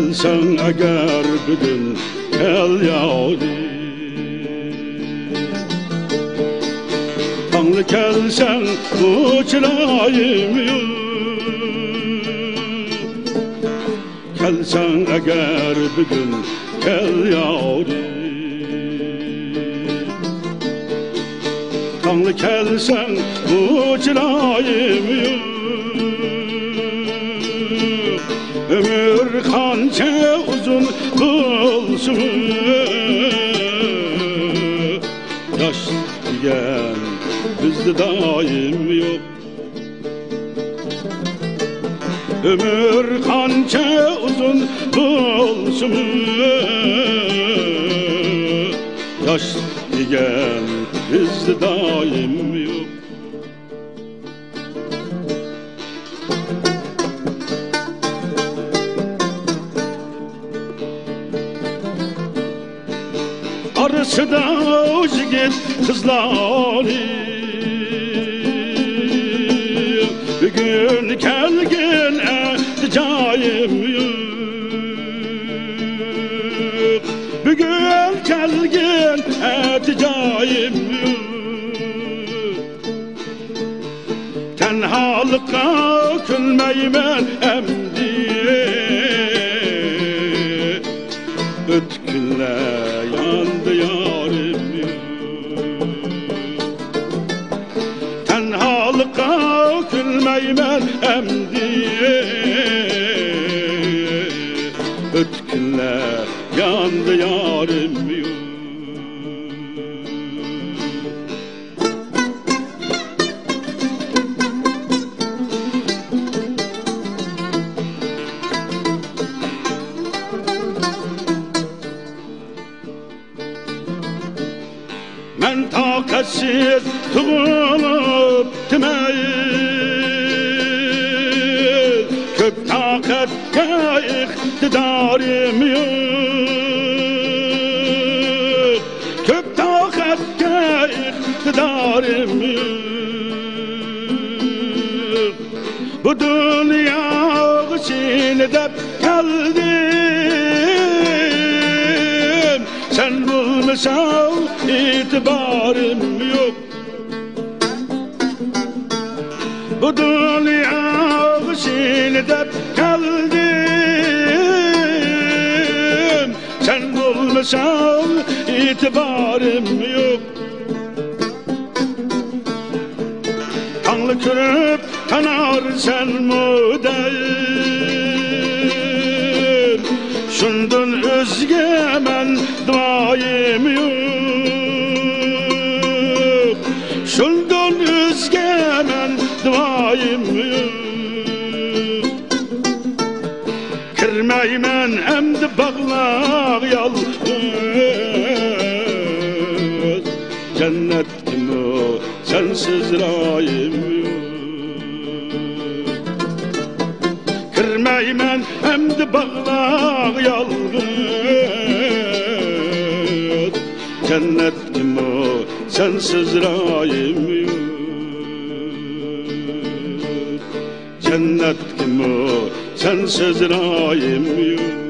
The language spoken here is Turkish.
kelsen eğer bugün gel yârim. Tanrı kelsen bu çilayımı, kelsen eğer bugün gel yârim. Tanrı kelsen bu çilayımı, ömür kança uzun bulsun. Yaş diyen bizde daim yok. Ömür kança uzun bulsun. Yaş diyen bizde daim yok. Arasıda yigit kızları, bugün kelgin etcayim yok. Bugün kelgin etcayim yok. Tenhalıkka külmeymen emdi, ötkünle yandı yarim yok. Tenhalıkka külmeymen emdi, ötkünle yandı yarim yok. Men takatsiz tuğulup demeyin, köp takatga iktidarım yok. Köp takatga iktidarım yok. Bu dünya için dep geldim, sen bulmasan itibarım yok. Bu dünya için dep geldim, sen bulmasan itibarım yok. Kanlı kürüp kanar sen müdeyir, şundan özge men duayım yok. Şundan özge men duayım yok. Kirmeymen emdi bağlar yalnız, cennet kimi sensiz rayım yok. Kirmeymen emdi bağlar yalnız, cennet kimi sensiz rayım yok. Cennet kimi sensiz rayım yok.